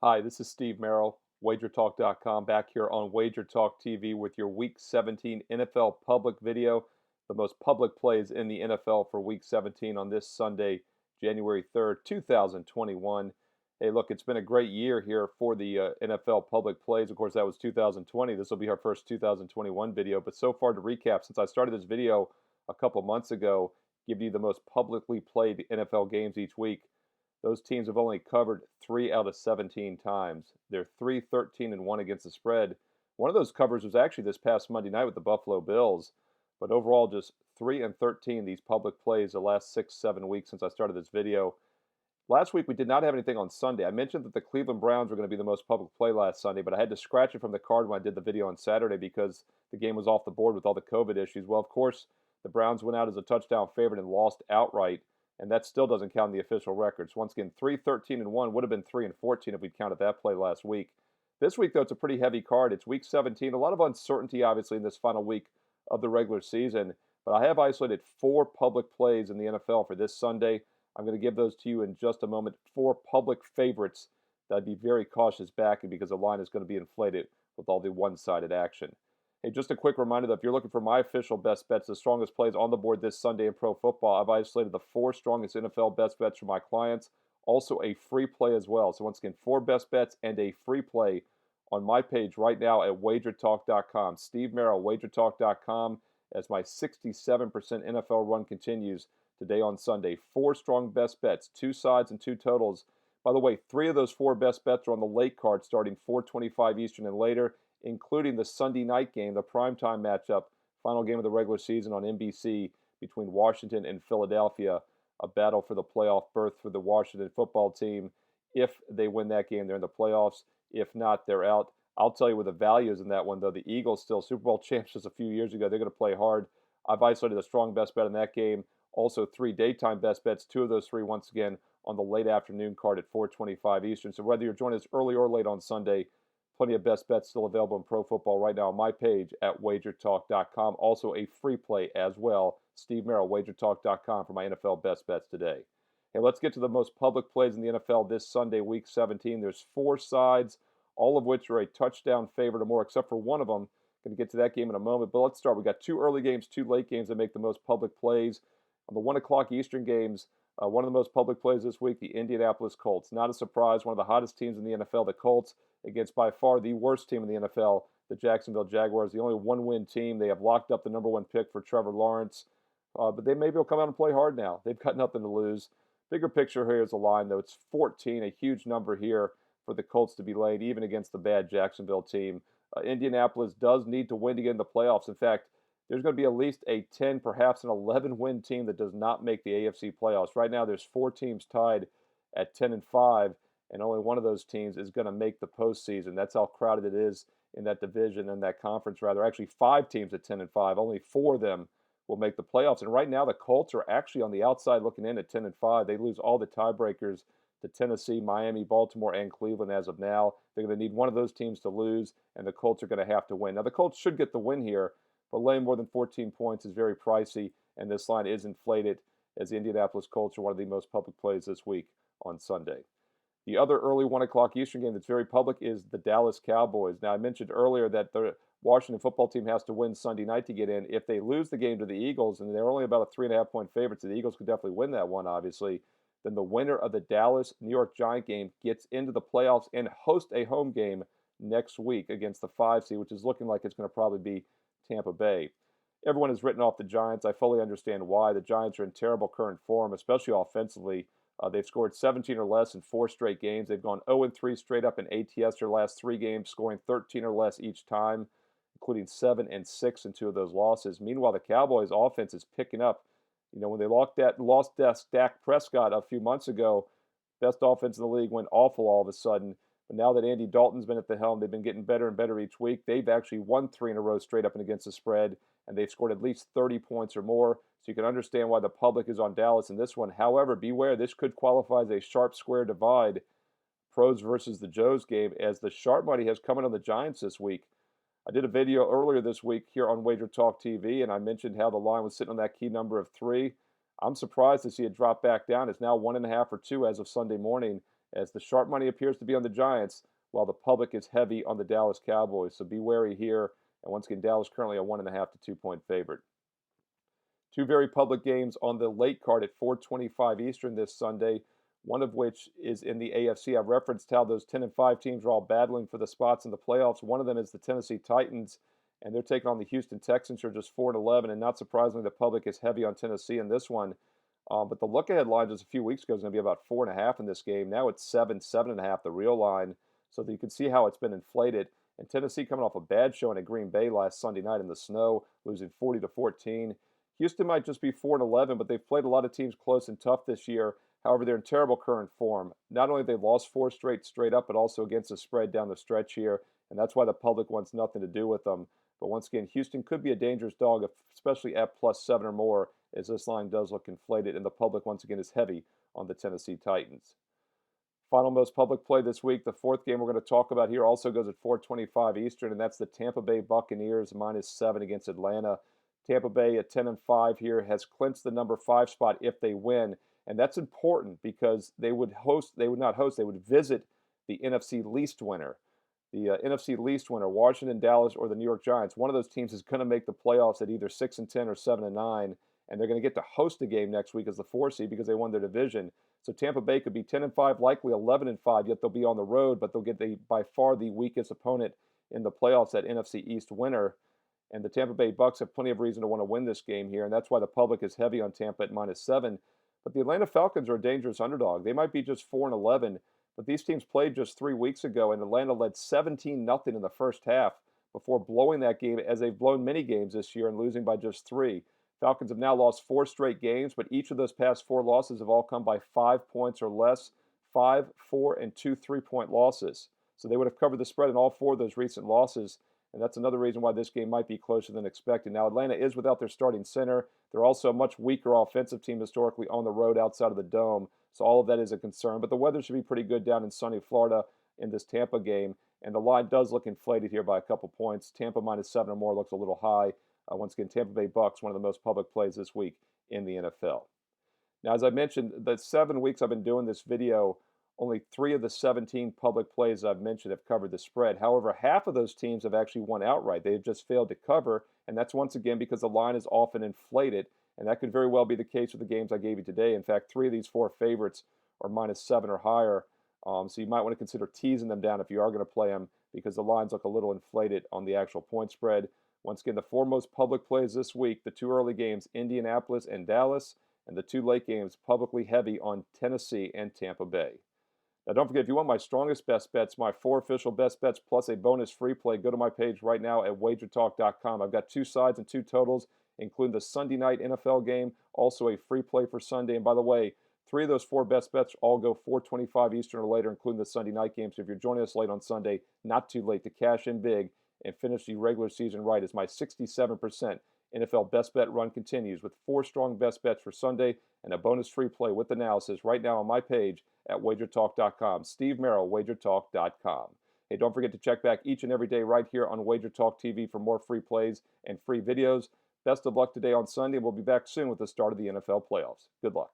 Hi, this is Steve Merril, WagerTalk.com, back here on WagerTalk TV with your Week 17 NFL public video, the most public plays in the NFL for Week 17 on this Sunday, January 3rd, 2021. Hey, look, it's been a great year here for the NFL public plays. Of course, that was 2020. This will be our first 2021 video. But so far, to recap, since I started this video a couple months ago, giving you the most publicly played NFL games each week, those teams have only covered 3 out of 17 times. They're 3-13-1 against the spread. One of those covers was actually this past Monday night with the Buffalo Bills. But overall, just 3-13 these public plays the last 6-7 weeks since I started this video. Last week, we did not have anything on Sunday. I mentioned that the Cleveland Browns were going to be the most public play last Sunday, but I had to scratch it from the card when I did the video on Saturday because the game was off the board with all the COVID issues. Well, of course, the Browns went out as a touchdown favorite and lost outright, and that still doesn't count in the official records. Once again, 3-13-1 would have been 3-14 if we'd counted that play last week. This week, though, it's a pretty heavy card. It's Week 17. A lot of uncertainty, obviously, in this final week of the regular season, but I have isolated 4 public plays in the NFL for this Sunday. I'm going to give those to you in just a moment. 4 public favorites that I'd be very cautious backing because the line is going to be inflated with all the one-sided action. Hey, just a quick reminder that if you're looking for my official best bets, the strongest plays on the board this Sunday in pro football, I've isolated the 4 strongest NFL best bets for my clients. Also a free play as well. So once again, 4 best bets and a free play on my page right now at WagerTalk.com. Steve Merril, WagerTalk.com, as my 67% NFL run continues today on Sunday. 4 strong best bets, 2 sides and 2 totals. By the way, 3 of those 4 best bets are on the late card starting 4:25 Eastern and later, including the Sunday night game, the primetime matchup, final game of the regular season on NBC between Washington and Philadelphia, a battle for the playoff berth for the Washington football team. If they win that game, they're in the playoffs. If not, they're out. I'll tell you what the value is in that one, though. The Eagles, still Super Bowl champs just a few years ago, they're going to play hard. I've isolated a strong best bet in that game. Also, 3 daytime best bets, 2 of those 3 once again on the late afternoon card at 4:25 Eastern. So whether you're joining us early or late on Sunday, plenty of best bets still available in pro football right now on my page at wagertalk.com. Also a free play as well. Steve Merril, wagertalk.com for my NFL best bets today. Hey, let's get to the most public plays in the NFL this Sunday, Week 17. There's 4 sides, all of which are a touchdown favorite or more, except for one of them. Going to get to that game in a moment, but let's start. We got 2 early games, 2 late games that make the most public plays. On the 1 o'clock Eastern games, one of the most public plays this week, the Indianapolis Colts. Not a surprise, one of the hottest teams in the NFL, the Colts, against by far the worst team in the NFL, the Jacksonville Jaguars, the only one-win team. They have locked up the number 1 pick for Trevor Lawrence, but they maybe will come out and play hard now. They've got nothing to lose. Bigger picture here is the line, though. It's 14, a huge number here for the Colts to be laid, even against the bad Jacksonville team. Indianapolis does need to win to get in the playoffs. In fact, there's going to be at least a 10, perhaps an 11-win team that does not make the AFC playoffs. Right now, there's 4 teams tied at 10-5, and only one of those teams is going to make the postseason. That's how crowded it is in that division, in that conference, rather. Actually, 5 teams at 10-5. Only 4 of them will make the playoffs. And right now, the Colts are actually on the outside looking in at 10-5. They lose all the tiebreakers to Tennessee, Miami, Baltimore, and Cleveland as of now. They're going to need one of those teams to lose, and the Colts are going to have to win. Now, the Colts should get the win here, but laying more than 14 points is very pricey, and this line is inflated as the Indianapolis Colts are one of the most public plays this week on Sunday. The other early 1 o'clock Eastern game that's very public is the Dallas Cowboys. Now, I mentioned earlier that the Washington football team has to win Sunday night to get in. If they lose the game to the Eagles, and they're only about a 3.5-point favorite, so the Eagles could definitely win that one, obviously, then the winner of the Dallas-New York Giant game gets into the playoffs and host a home game next week against the 5 seed, which is looking like it's going to probably be Tampa Bay. Everyone has written off the Giants. I fully understand why. The Giants are in terrible current form, especially offensively. They've scored 17 or less in 4 straight games. They've gone 0-3 straight up in ATS their last 3 games, scoring 13 or less each time, including 7 and 6 in 2 of those losses. Meanwhile, the Cowboys' offense is picking up. You know, when they lost Dak Prescott a few months ago, best offense in the league went awful all of a sudden. But now that Andy Dalton's been at the helm, they've been getting better and better each week. They've actually won 3 in a row straight up and against the spread, and they've scored at least 30 points or more. So you can understand why the public is on Dallas in this one. However, beware, this could qualify as a sharp square divide, pros versus the Joes game, as the sharp money has come in on the Giants this week. I did a video earlier this week here on Wager Talk TV, and I mentioned how the line was sitting on that key number of 3. I'm surprised to see it drop back down. It's now 1.5 or 2 as of Sunday morning, as the sharp money appears to be on the Giants, while the public is heavy on the Dallas Cowboys. So be wary here. And once again, Dallas currently a 1.5 to 2-point favorite. Two very public games on the late card at 4:25 Eastern this Sunday, one of which is in the AFC. I've referenced how those 10-5 teams are all battling for the spots in the playoffs. One of them is the Tennessee Titans, and they're taking on the Houston Texans, who are just 4-11. And not surprisingly, the public is heavy on Tennessee in this one. But the look-ahead line just a few weeks ago was going to be about 4.5 in this game. Now it's 7.5, the real line. So that you can see how it's been inflated. And Tennessee coming off a bad showing at Green Bay last Sunday night in the snow, losing 40-14. Houston might just be 4-11, but they've played a lot of teams close and tough this year. However, they're in terrible current form. Not only have they lost 4 straight up, but also against the spread down the stretch here. And that's why the public wants nothing to do with them. But once again, Houston could be a dangerous dog, especially at +7 or more, as this line does look inflated. And the public, once again, is heavy on the Tennessee Titans. Final most public play this week, the fourth game we're going to talk about here, also goes at 4:25 Eastern, and that's the Tampa Bay Buccaneers -7 against Atlanta. Tampa Bay at 10-5 here has clinched the number 5 spot if they win, and that's important because they would visit the NFC least winner. The NFC least winner, Washington, Dallas, or the New York Giants. One of those teams is going to make the playoffs at either 6-10 or 7-9, and they're going to get to host a game next week as the 4 seed because they won their division. So Tampa Bay could be 10-5, likely 11-5, yet they'll be on the road, but they'll get by far the weakest opponent in the playoffs, that NFC East winner. And the Tampa Bay Bucs have plenty of reason to want to win this game here, and that's why the public is heavy on Tampa at -7. But the Atlanta Falcons are a dangerous underdog. They might be just 4-11, but these teams played just 3 weeks ago, and Atlanta led 17-0 in the first half before blowing that game, as they've blown many games this year and losing by just 3. Falcons have now lost 4 straight games, but each of those past 4 losses have all come by 5 points or less, 5, 4, and 2 3-point losses. So they would have covered the spread in all 4 of those recent losses, and that's another reason why this game might be closer than expected. Now, Atlanta is without their starting center. They're also a much weaker offensive team historically on the road outside of the Dome, so all of that is a concern. But the weather should be pretty good down in sunny Florida in this Tampa game, and the line does look inflated here by a couple points. Tampa -7 or more looks a little high. Once again, Tampa Bay Bucs, one of the most public plays this week in the NFL. Now, as I mentioned, the 7 weeks I've been doing this video, only 3 of the 17 public plays I've mentioned have covered the spread. However, half of those teams have actually won outright. They've just failed to cover, and that's once again because the line is often inflated, and that could very well be the case with the games I gave you today. In fact, 3 of these 4 favorites are -7 or higher, so you might want to consider teasing them down if you are going to play them because the lines look a little inflated on the actual point spread. Once again, the 4 most public plays this week, the 2 early games, Indianapolis and Dallas, and the 2 late games, publicly heavy on Tennessee and Tampa Bay. Now, don't forget, if you want my strongest best bets, my 4 official best bets, plus a bonus free play, go to my page right now at WagerTalk.com. I've got 2 sides and 2 totals, including the Sunday night NFL game, also a free play for Sunday. And by the way, 3 of those 4 best bets all go 4:25 Eastern or later, including the Sunday night game. So if you're joining us late on Sunday, not too late to cash in big and finish the regular season right, as my 67% NFL best bet run continues with 4 strong best bets for Sunday and a bonus free play with analysis right now on my page at WagerTalk.com. Steve Merril, WagerTalk.com. Hey, don't forget to check back each and every day right here on WagerTalk TV for more free plays and free videos. Best of luck today on Sunday, and we'll be back soon with the start of the NFL playoffs. Good luck.